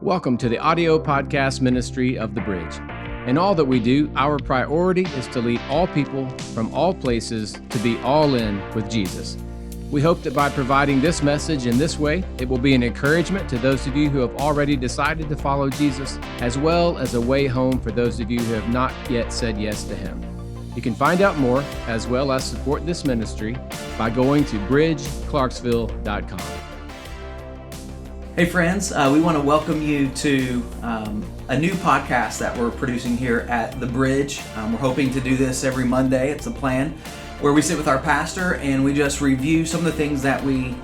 Welcome to the audio podcast ministry of The Bridge. In all that we do, our priority is to lead all people from all places to be all in with Jesus. We hope that by providing this message in this way, it will be an encouragement to those of you who have already decided to follow Jesus, as well as a way home for those of you who have not yet said yes to Him. You can find out more, as well as support this ministry, by going to bridgeclarksville.com. Hey friends, we want to welcome you to a new podcast that we're producing here at The Bridge. We're hoping to do this every Monday, it's the plan, where we sit with our pastor and we just review some of the things that we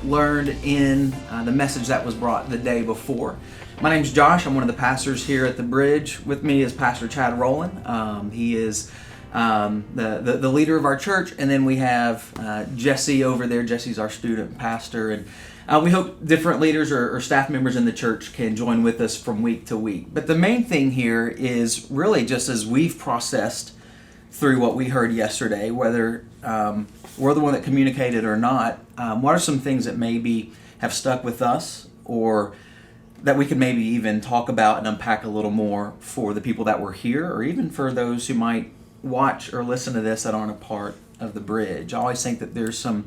learned in the message that was brought the day before. My name's Josh, I'm one of the pastors here at The Bridge. With me is Pastor Chad Rowland. He is the leader of our church, and then we have Jesse over there. Jesse's our student pastor, and we hope different leaders or staff members in the church can join with us from week to week. But the main thing here is really just as we've processed through what we heard yesterday, whether we're the one that communicated or not, what are some things that maybe have stuck with us or that we could maybe even talk about and unpack a little more for the people that were here, or even for those who might watch or listen to this that aren't a part of The Bridge. I always think that there's some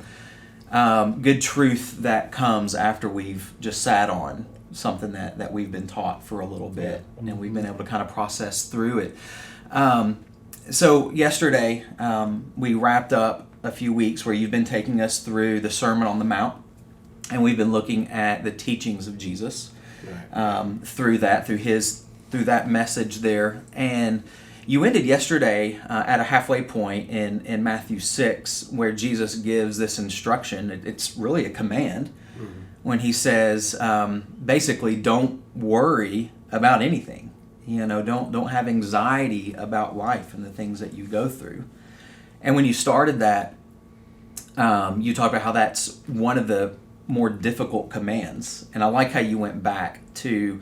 good truth that comes after we've just sat on something that we've been taught for a little bit, and we've been able to kind of process through it. So yesterday we wrapped up a few weeks where you've been taking us through the Sermon on the Mount, and we've been looking at the teachings of Jesus through that message there. And you ended yesterday at a halfway point in Matthew 6 where Jesus gives this instruction. It's really a command when he says, basically, don't worry about anything. Don't have anxiety about life and the things that you go through. And when you started that, you talked about how that's one of the more difficult commands. And I like how you went back to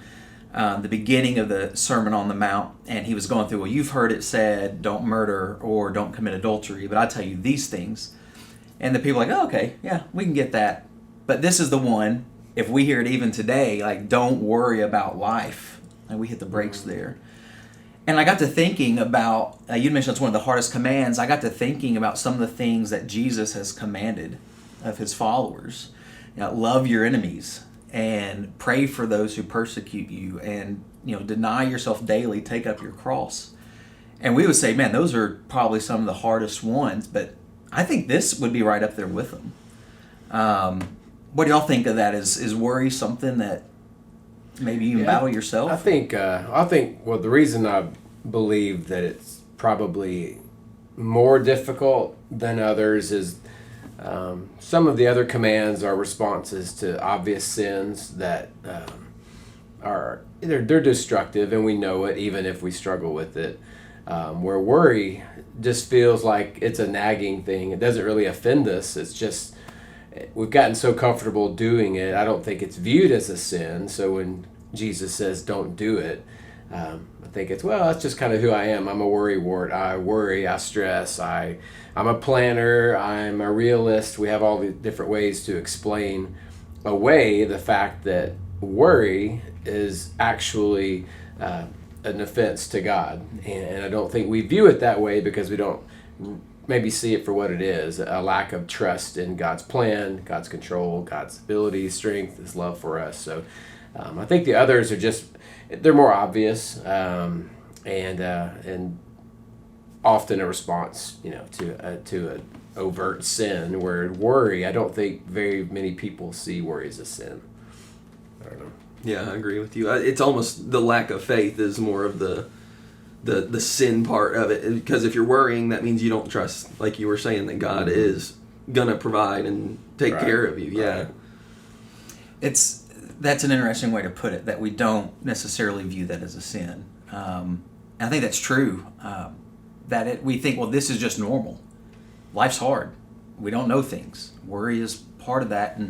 the beginning of the Sermon on the Mount, and he was going through, well, you've heard it said, don't murder or don't commit adultery, but I tell you these things. And the people are like, oh, okay, yeah, we can get that. But this is the one, if we hear it even today, like, don't worry about life. And we hit the brakes there. And I got to thinking about, you mentioned it's one of the hardest commands. I got to thinking about some of the things that Jesus has commanded of his followers. Love your enemies, and pray for those who persecute you, and deny yourself daily, take up your cross. And we would say, man, those are probably some of the hardest ones, but I think this would be right up there with them. What do y'all think of that? Is worry something that maybe you battle yourself? I think well, the reason I believe that it's probably more difficult than others is some of the other commands are responses to obvious sins that they're destructive, and we know it even if we struggle with it. Where worry just feels like it's a nagging thing. It doesn't really offend us. It's just we've gotten so comfortable doing it. I don't think it's viewed as a sin. So when Jesus says don't do it, I think it's, well, that's just kind of who I am. I'm a worrywart. I worry, I stress, I'm a planner, I'm a realist. We have all the different ways to explain away the fact that worry is actually an offense to God. And I don't think we view it that way because we don't maybe see it for what it is, a lack of trust in God's plan, God's control, God's ability, strength, His love for us. So I think the others are just, they're more obvious and often a response, to an overt sin. Where worry, I don't think very many people see worry as a sin. I don't know. Yeah, I agree with you. It's almost the lack of faith is more of the sin part of it, because if you're worrying, that means you don't trust, like you were saying, that God is gonna provide and take care of you. Yeah, That's an interesting way to put it, that we don't necessarily view that as a sin. And I think that's true. We think, well, this is just normal. Life's hard. We don't know things. Worry is part of that.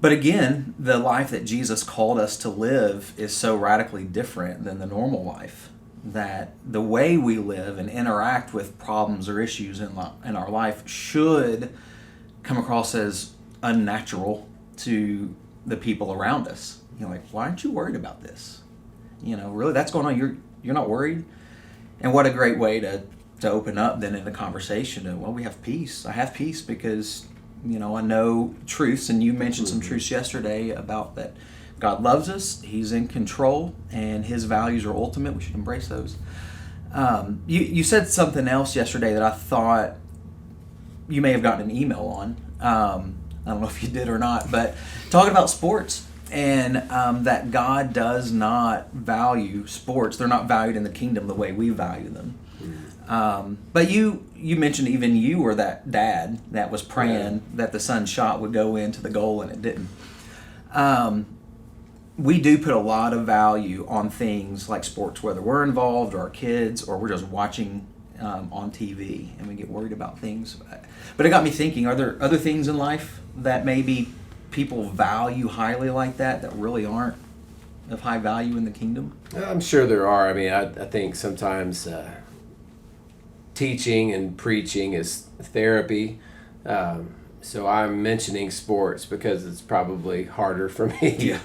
But again, the life that Jesus called us to live is so radically different than the normal life, that the way we live and interact with problems or issues in our life should come across as unnatural to the people around us. You're like, why aren't you worried about this? Really, that's going on. You're not worried. And what a great way to open up then in the conversation. And, well, we have peace. I have peace because, I know truths. And you mentioned some truths yesterday about that God loves us. He's in control. And His values are ultimate. We should embrace those. You said something else yesterday that I thought you may have gotten an email on. I don't know if you did or not. But talking about sports. And that God does not value sports. They're not valued in the kingdom the way we value them. But you mentioned even you were that dad that was praying that the son's shot would go into the goal and it didn't. We do put a lot of value on things like sports, whether we're involved or our kids or we're just watching on TV, and we get worried about things. But it got me thinking, are there other things in life that maybe people value highly like that really aren't of high value in the kingdom? I'm sure there are. I mean, I think sometimes teaching and preaching is therapy. So I'm mentioning sports because it's probably harder for me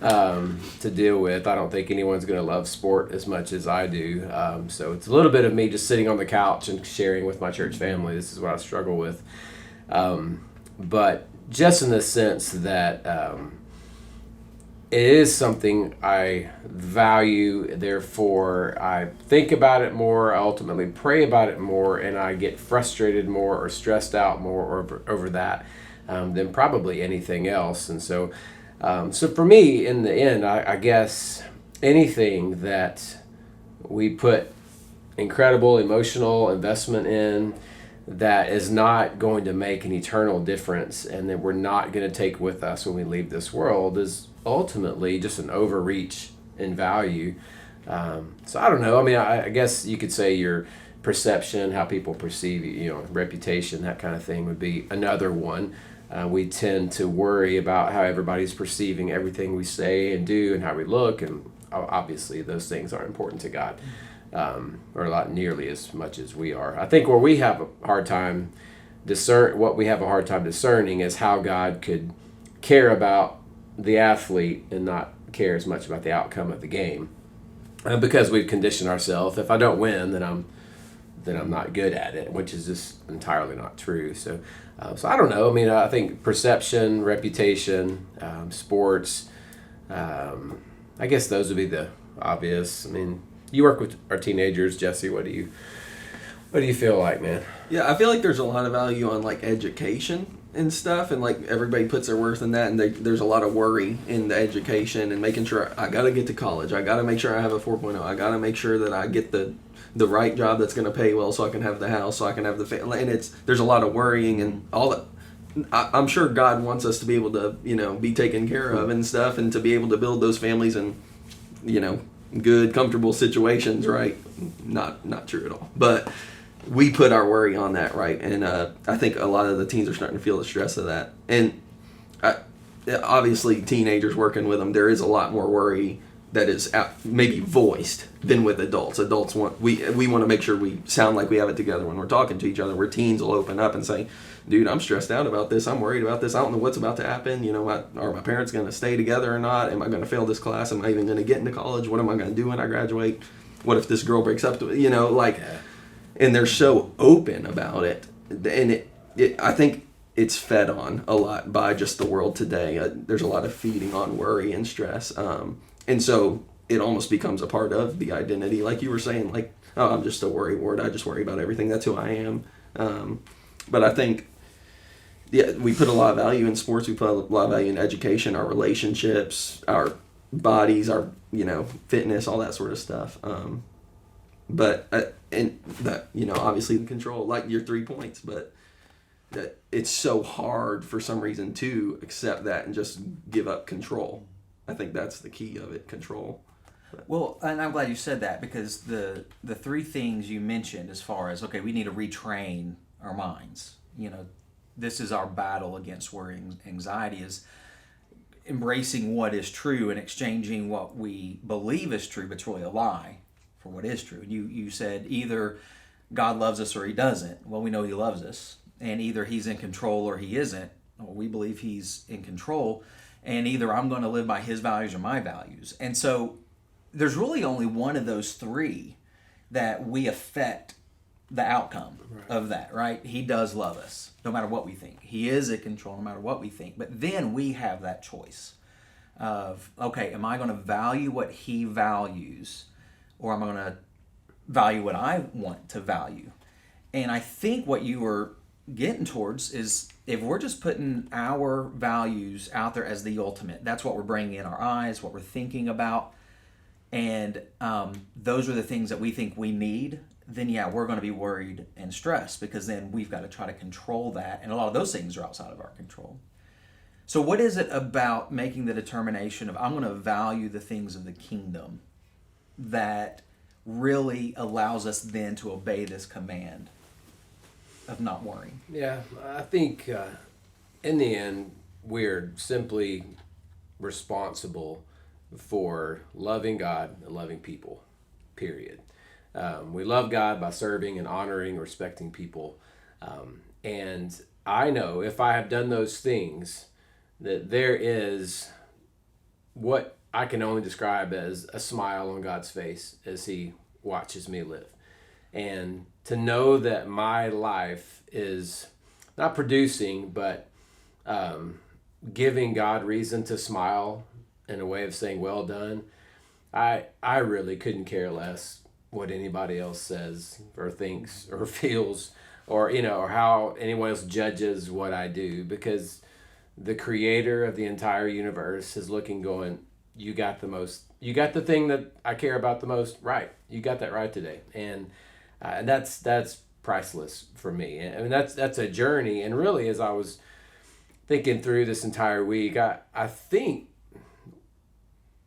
to deal with. I don't think anyone's going to love sport as much as I do. So it's a little bit of me just sitting on the couch and sharing with my church family. This is what I struggle with. But just in the sense that it is something I value, therefore I think about it more, I ultimately pray about it more, and I get frustrated more or stressed out more over that than probably anything else. And so for me, in the end, I guess anything that we put incredible emotional investment in that is not going to make an eternal difference and that we're not going to take with us when we leave this world is ultimately just an overreach in value. So I don't know. I mean, I guess you could say your perception, how people perceive you, reputation, that kind of thing would be another one. We tend to worry about how everybody's perceiving everything we say and do and how we look, and obviously those things are important to God. Or not nearly as much as we are. I think where we have a hard time discerning is how God could care about the athlete and not care as much about the outcome of the game, because we've conditioned ourselves. If I don't win, then I'm not good at it, which is just entirely not true. So I don't know. I mean, I think perception, reputation, sports. I guess those would be the obvious. I mean. You work with our teenagers, Jesse. What do you feel like, man? Yeah, I feel like there's a lot of value on like education and stuff, and like everybody puts their worth in that, and there's a lot of worry in the education and making sure I got to get to college. I got to make sure I have a 4.0. I got to make sure that I get the right job that's going to pay well, so I can have the house, so I can have the family. And there's a lot of worrying and all that. I'm sure God wants us to be able to be taken care of and stuff, and to be able to build those families and good, comfortable situations, right? Not true at all. But we put our worry on that, right? And I think a lot of the teens are starting to feel the stress of that. And obviously, teenagers working with them, there is a lot more worry that is maybe voiced than with adults. Adults we want to make sure we sound like we have it together when we're talking to each other. Where teens will open up and say, dude, I'm stressed out about this. I'm worried about this. I don't know what's about to happen. Are my parents going to stay together or not? Am I going to fail this class? Am I even going to get into college? What am I going to do when I graduate? What if this girl breaks up? And they're so open about it. And I think it's fed on a lot by just the world today. There's a lot of feeding on worry and stress. And so it almost becomes a part of the identity. Like you were saying, like, oh, I'm just a worry ward. I just worry about everything. That's who I am. But I think, we put a lot of value in sports. We put a lot of value in education, our relationships, our bodies, our, fitness, all that sort of stuff. But obviously the control, like your 3 points, but that it's so hard for some reason to accept that and just give up control. I think that's the key of it, control. Well, and I'm glad you said that, because the three things you mentioned as far as, okay, we need to retrain our minds. This is our battle against worry and anxiety, is embracing what is true and exchanging what we believe is true, but it's really a lie, for what is true. You said either God loves us or he doesn't. Well, we know he loves us, and either he's in control or he isn't. Well, we believe he's in control. and either I'm going to live by his values or my values. And so there's really only one of those three that we affect the outcome of that, right? He does love us no matter what we think. He is in control no matter what we think. But then we have that choice of, okay, am I going to value what he values, or am I going to value what I want to value? And I think what you were getting towards is, if we're just putting our values out there as the ultimate, that's what we're bringing in our eyes, what we're thinking about, and those are the things that we think we need, then yeah, we're going to be worried and stressed, because then we've got to try to control that, and a lot of those things are outside of our control. So what is it about making the determination of, I'm going to value the things of the kingdom, that really allows us then to obey this command of not worrying? Yeah, I think in the end, we're simply responsible for loving God and loving people, period. We love God by serving and honoring, respecting people. And I know if I have done those things, that there is what I can only describe as a smile on God's face as he watches me live. And to know that my life is not producing, but giving God reason to smile in a way of saying, well done, I really couldn't care less what anybody else says or thinks or feels, or, or how anyone else judges what I do, because the creator of the entire universe is looking, going, you got the thing that I care about the most right. You got that right today. And that's priceless for me. I mean, that's a journey. And really, as I was thinking through this entire week, I think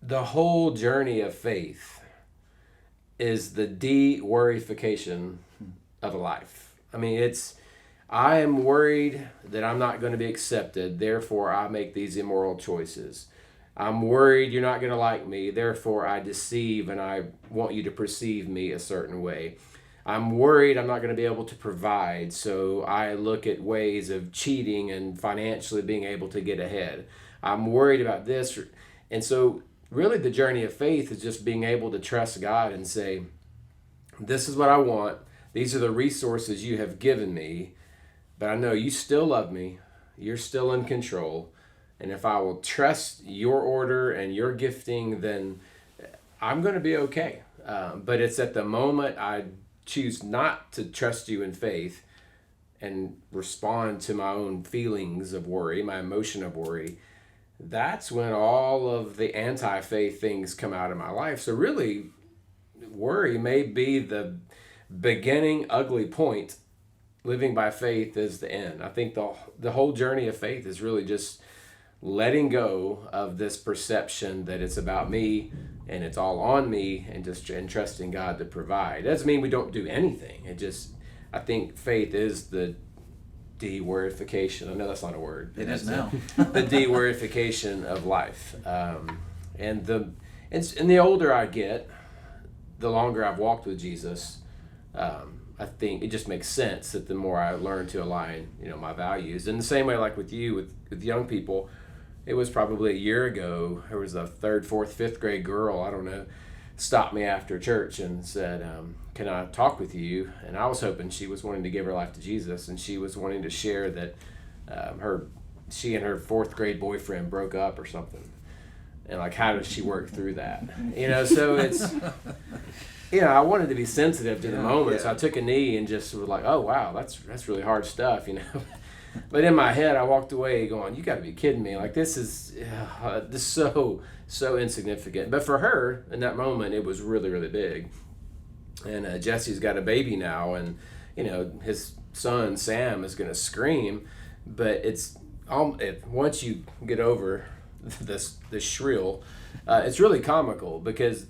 the whole journey of faith is the de-worrification of a life. I mean, I am worried that I'm not going to be accepted, therefore I make these immoral choices. I'm worried you're not going to like me, therefore I deceive and I want you to perceive me a certain way. I'm worried I'm not going to be able to provide, so I look at ways of cheating and financially being able to get ahead. I'm worried about this. And so really the journey of faith is just being able to trust God and say, this is what I want. These are the resources you have given me, but I know you still love me. You're still in control. And if I will trust your order and your gifting, then I'm going to be okay. But it's at the moment I choose not to trust you in faith and respond to my own feelings of worry, my emotion of worry, that's when all of the anti-faith things come out of my life. So really, worry may be the beginning ugly point. Living by faith is the end. I think the whole journey of faith is really just letting go of this perception that it's about me and it's all on me, and just trusting God to provide. It doesn't mean we don't do anything. I think faith is the de-worrification. I know that's not a word. It is now. The de-worrification of life. And the older I get, the longer I've walked with Jesus, I think it just makes sense that the more I learn to align, my values. In the same way, like with you, with young people, it was probably a year ago, there was a 3rd, 4th, 5th grade girl, I don't know, stopped me after church and said, can I talk with you? And I was hoping she was wanting to give her life to Jesus, and she was wanting to share that she and her 4th grade boyfriend broke up or something. And how does she work through that? So it's, I wanted to be sensitive to the moment. Yeah. So I took a knee and just was like, oh, wow, that's really hard stuff, But in my head, I walked away going, you got to be kidding me. This is so insignificant. But for her, in that moment, it was really, really big. And Jesse's got a baby now, and, his son, Sam, is going to scream. But once you get over this shrill, it's really comical, because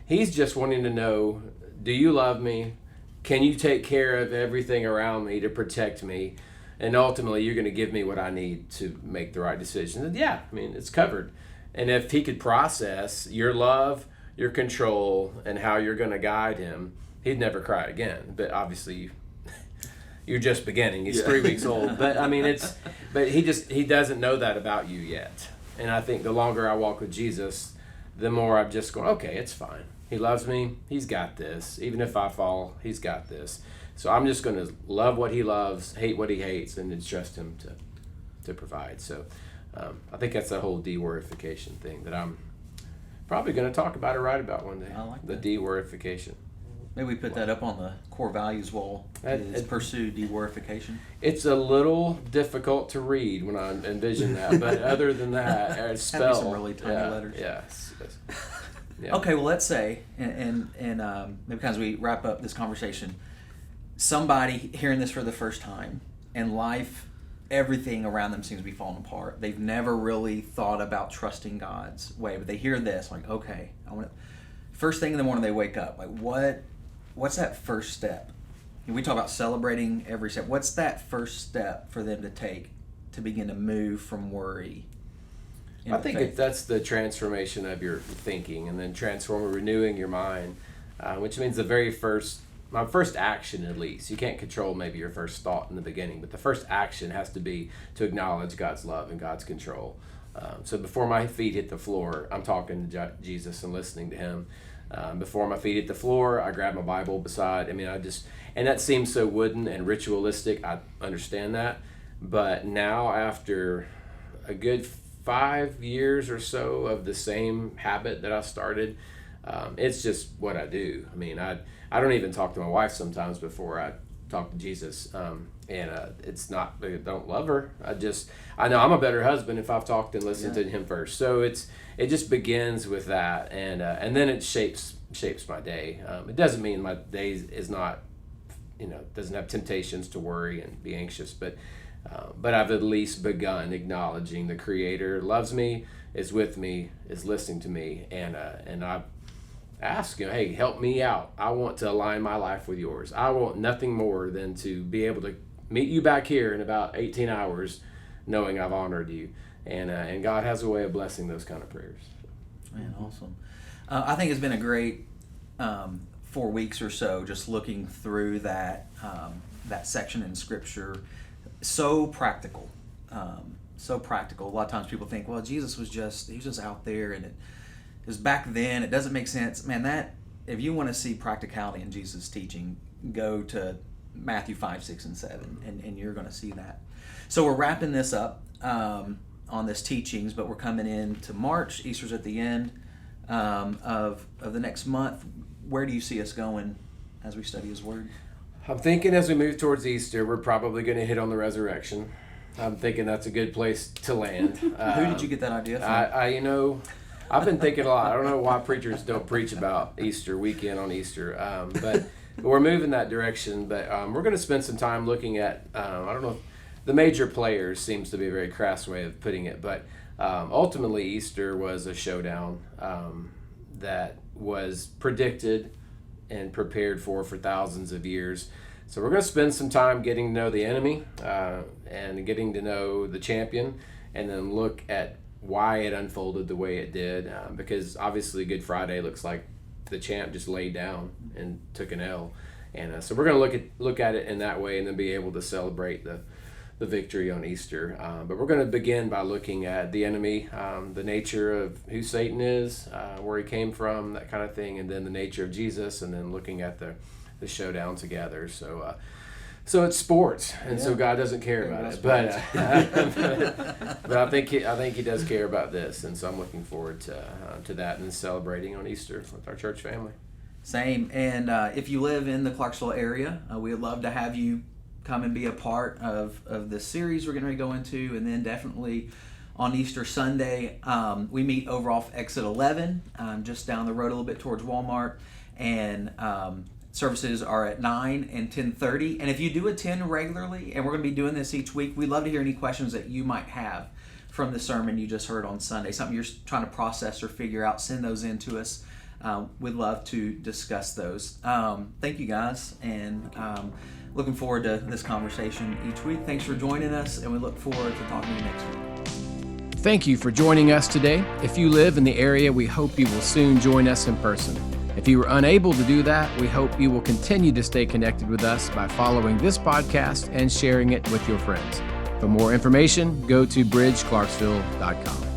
he's just wanting to know, do you love me? Can you take care of everything around me to protect me? And ultimately, you're going to give me what I need to make the right decision. And yeah, it's covered. And if he could process your love, your control, and how you're going to guide him, he'd never cry again. But obviously, you're just beginning. He's 3 weeks old. But but he doesn't know that about you yet. And I think the longer I walk with Jesus, the more I'm just going, okay, it's fine. He loves me. He's got this. Even if I fall, he's got this. So I'm just going to love what he loves, hate what he hates, and then trust him to provide. So I think that's the whole de-worrification thing that I'm probably going to talk about or write about one day. I like the that. De-worrification. Maybe we put that up on the core values wall. Is pursue de-worrification. It's a little difficult to read when I envision that, but other than that, spell. That'd be some really tiny letters. Yes. Yeah. Okay, well, let's say, and maybe as we wrap up this conversation, somebody hearing this for the first time, and life, everything around them seems to be falling apart. They've never really thought about trusting God's way, but they hear this, like, okay, I want to. First thing in the morning they wake up, like, what's that first step? And we talk about celebrating every step. What's that first step for them to take to begin to move from worry? I think that's the transformation of your thinking, and then renewing your mind, which means my first action, at least. You can't control maybe your first thought in the beginning, but the first action has to be to acknowledge God's love and God's control. So before my feet hit the floor, I'm talking to Jesus and listening to him. Before my feet hit the floor, I grab my Bible beside. And that seems so wooden and ritualistic. I understand that. But now, after a good 5 years or so of the same habit that I started, it's just what I do. I mean, I don't even talk to my wife sometimes before I talk to Jesus. It's not, I don't love her. I know I'm a better husband if I've talked and listened to him first. So it just begins with that, and then it shapes my day. It doesn't mean my day is not, doesn't have temptations to worry and be anxious, but I've at least begun acknowledging the Creator loves me, is with me, is listening to me, and I ask, hey, help me out. I want to align my life with yours. I want nothing more than to be able to meet you back here in about 18 hours, knowing I've honored you. And God has a way of blessing those kind of prayers. Man, awesome. I think it's been a great 4 weeks or so just looking through that section in Scripture. So practical. So practical. A lot of times people think, well, Jesus was just out there, and it was back then. It doesn't make sense. Man, that if you want to see practicality in Jesus' teaching, go to Matthew 5, 6, and 7, and you're going to see that. So we're wrapping this up on this teachings, but we're coming into March. Easter's at the end of the next month. Where do you see us going as we study His Word? I'm thinking as we move towards Easter, we're probably going to hit on the resurrection. I'm thinking that's a good place to land. Who did you get that idea from? I've been thinking a lot. I don't know why preachers don't preach about Easter weekend on Easter, but we're moving that direction. But we're going to spend some time looking at, I don't know, the major players seems to be a very crass way of putting it, but ultimately Easter was a showdown that was predicted and prepared for thousands of years. So we're going to spend some time getting to know the enemy and getting to know the champion, and then look at why it unfolded the way it did, because obviously Good Friday looks like the champ just laid down and took an L, and so we're going to look at it in that way, and then be able to celebrate the victory on Easter. But we're going to begin by looking at the enemy, the nature of who Satan is, where he came from, that kind of thing, and then the nature of Jesus, and then looking at the showdown together. So it's sports, and so God doesn't care about it. But I think he does care about this, and so I'm looking forward to that and celebrating on Easter with our church family. Same. And if you live in the Clarksville area, we would love to have you come and be a part of this series we're going to go into, and then definitely on Easter Sunday, we meet over off exit 11, just down the road a little bit towards Walmart, and services are at 9 and 10:30. And if you do attend regularly, and we're going to be doing this each week, we'd love to hear any questions that you might have from the sermon you just heard on Sunday, something you're trying to process or figure out. Send those in to us. We'd love to discuss those. Thank you guys, and looking forward to this conversation each week. Thanks for joining us, and we look forward to talking to you next week. Thank you for joining us today. If you live in the area, we hope you will soon join us in person. If you were unable to do that, we hope you will continue to stay connected with us by following this podcast and sharing it with your friends. For more information, go to bridgeclarksville.com.